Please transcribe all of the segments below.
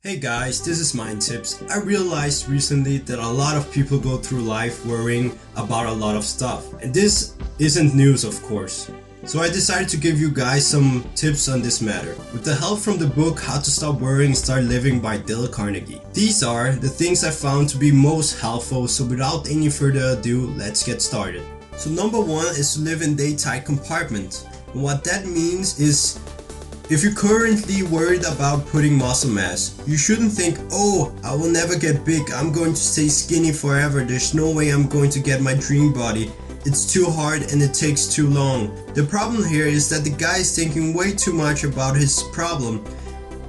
Hey guys, this is MindTips. I realized recently that a lot of people go through life worrying about a lot of stuff. And this isn't news, of course. So I decided to give you guys some tips on this matter, with the help from the book How to Stop Worrying and Start Living by Dale Carnegie. These are the things I found to be most helpful, so without any further ado, let's get started. So number one is to live in daytime compartments. And what that means is, if you're currently worried about putting muscle mass, you shouldn't think, oh, I will never get big, I'm going to stay skinny forever, there's no way I'm going to get my dream body, it's too hard and it takes too long. The problem here is that the guy is thinking way too much about his problem,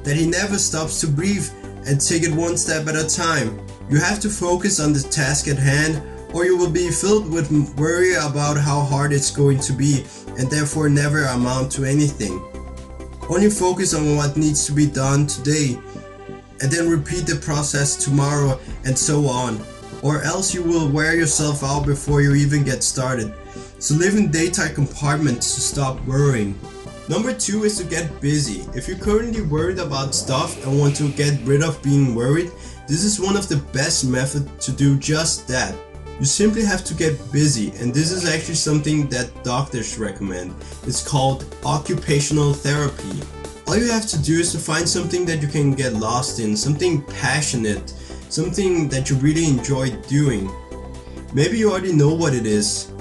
that he never stops to breathe and take it one step at a time. You have to focus on the task at hand, or you will be filled with worry about how hard it's going to be and therefore never amount to anything. Only focus on what needs to be done today and then repeat the process tomorrow and so on, or else you will wear yourself out before you even get started. So live in daytime compartments to stop worrying. Number two is to get busy. If you're currently worried about stuff and want to get rid of being worried, this is one of the best methods to do just that. You simply have to get busy, and this is actually something that doctors recommend. It's called occupational therapy. All you have to do is to find something that you can get lost in, something passionate, something that you really enjoy doing. Maybe you already know what it is.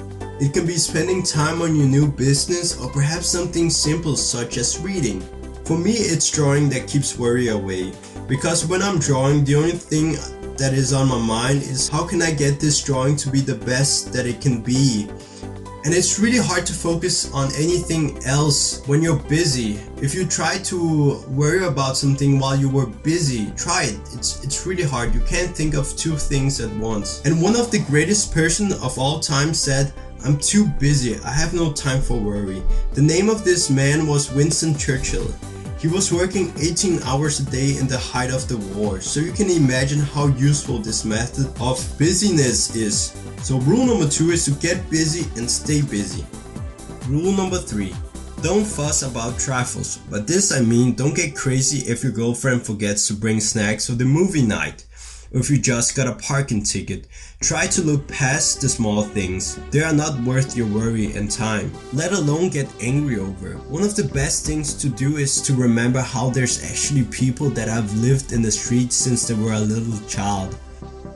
It can be spending time on your new business, or perhaps something simple such as reading. For me, it's drawing that keeps worry away, because when I'm drawing, the only thing that is on my mind is how can I get this drawing to be the best that it can be. And it's really hard to focus on anything else when you're busy. If you try to worry about something while you were busy, try it. It's really hard. You can't think of two things at once. And one of the greatest person of all time said, "I'm too busy, I have no time for worry." The name of this man was Winston Churchill. He was working 18 hours a day in the height of the war, so you can imagine how useful this method of busyness is. So rule number two is to get busy and stay busy. Rule number three, don't fuss about trifles. By this I mean, don't get crazy if your girlfriend forgets to bring snacks for the movie night, or if you just got a parking ticket. Try to look past the small things. They are not worth your worry and time, let alone get angry over. One of the best things to do is to remember how there's actually people that have lived in the streets since they were a little child.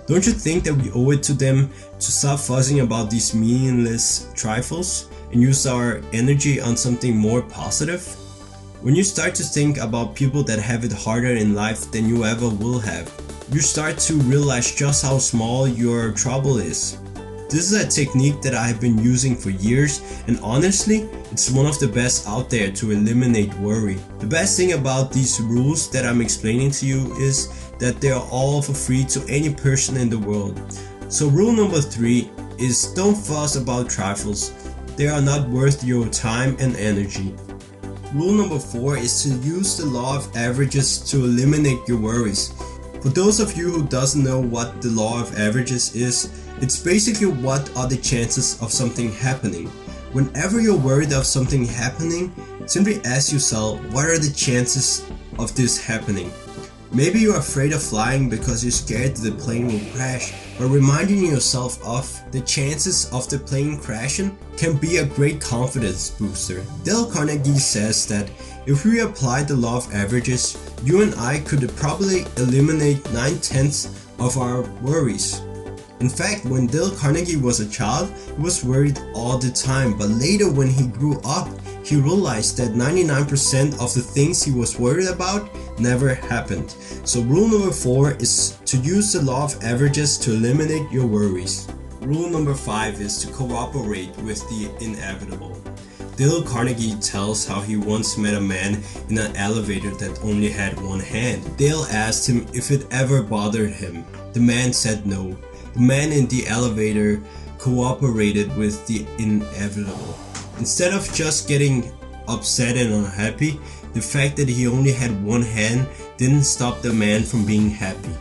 Don't you think that we owe it to them to stop fussing about these meaningless trifles and use our energy on something more positive? When you start to think about people that have it harder in life than you ever will have, you start to realize just how small your trouble is. This is a technique that I have been using for years, and honestly, it's one of the best out there to eliminate worry. The best thing about these rules that I'm explaining to you is that they are all for free to any person in the world. So rule number three is don't fuss about trifles. They are not worth your time and energy. Rule number four is to use the law of averages to eliminate your worries. For those of you who doesn't know what the law of averages is, it's basically what are the chances of something happening. Whenever you're worried of something happening, simply ask yourself, what are the chances of this happening? Maybe you're afraid of flying because you're scared that the plane will crash, but reminding yourself of the chances of the plane crashing can be a great confidence booster. Dale Carnegie says that if we apply the law of averages, you and I could probably eliminate 9/10 of our worries. In fact, when Dale Carnegie was a child, he was worried all the time, but later when he grew up, he realized that 99% of the things he was worried about never happened. So rule number four is to use the law of averages to eliminate your worries. Rule number five is to cooperate with the inevitable. Dale Carnegie tells how he once met a man in an elevator that only had one hand. Dale asked him if it ever bothered him. The man said no. The man in the elevator cooperated with the inevitable. Instead of just getting upset and unhappy, the fact that he only had one hand didn't stop the man from being happy.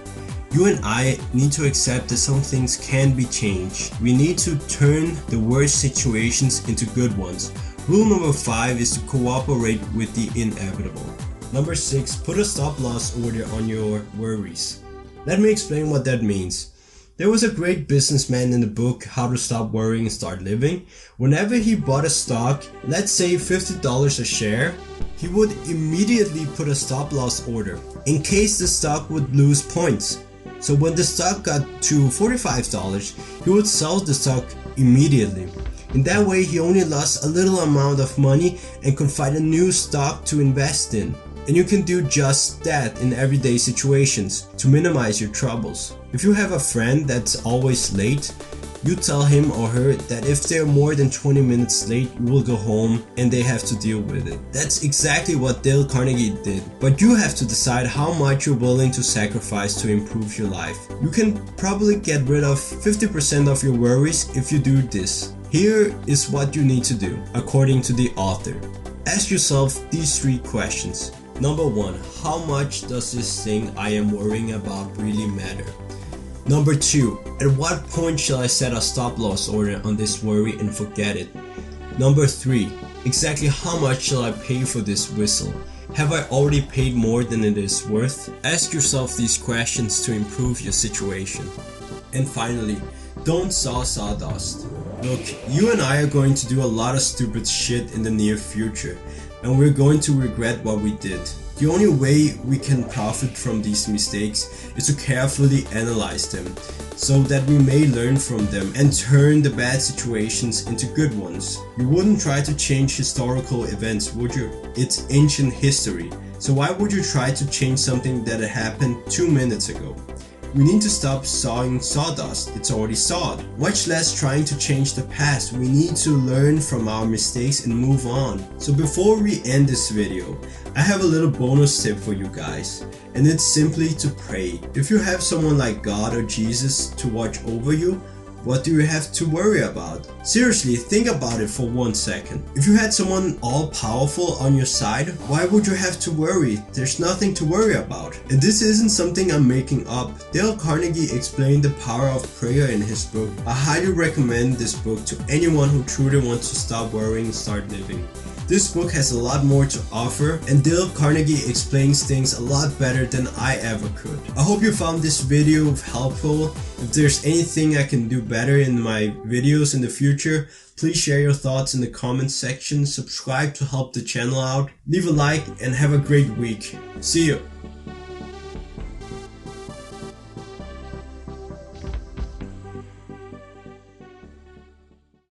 You and I need to accept that some things can be changed. We need to turn the worst situations into good ones. Rule number five is to cooperate with the inevitable. Number 6, put a stop loss order on your worries. Let me explain what that means. There was a great businessman in the book How to Stop Worrying and Start Living. Whenever he bought a stock, let's say $50 a share, he would immediately put a stop loss order in case the stock would lose points. So when the stock got to $45, he would sell the stock immediately. In that way, he only lost a little amount of money and could find a new stock to invest in. And you can do just that in everyday situations to minimize your troubles. If you have a friend that's always late, you tell him or her that if they're more than 20 minutes late, you will go home and they have to deal with it. That's exactly what Dale Carnegie did. But you have to decide how much you're willing to sacrifice to improve your life. You can probably get rid of 50% of your worries if you do this. Here is what you need to do, according to the author. Ask yourself these 3 questions. Number 1, how much does this thing I am worrying about really matter? Number 2, at what point shall I set a stop loss order on this worry and forget it? Number 3, exactly how much shall I pay for this whistle? Have I already paid more than it is worth? Ask yourself these questions to improve your situation. And finally, don't saw sawdust. Look, you and I are going to do a lot of stupid shit in the near future, and we're going to regret what we did. The only way we can profit from these mistakes is to carefully analyze them, so that we may learn from them and turn the bad situations into good ones. You wouldn't try to change historical events, would you? It's ancient history, so why would you try to change something that happened 2 minutes ago? We need to stop sawing sawdust, it's already sawed. Much less trying to change the past, we need to learn from our mistakes and move on. So before we end this video, I have a little bonus tip for you guys, and it's simply to pray. If you have someone like God or Jesus to watch over you, what do you have to worry about? Seriously, think about it for 1 second. If you had someone all-powerful on your side, why would you have to worry? There's nothing to worry about. And this isn't something I'm making up. Dale Carnegie explained the power of prayer in his book. I highly recommend this book to anyone who truly wants to stop worrying and start living. This book has a lot more to offer, and Dale Carnegie explains things a lot better than I ever could. I hope you found this video helpful. If there's anything I can do better in my videos in the future, please share your thoughts in the comment section, subscribe to help the channel out, leave a like, and have a great week. See you!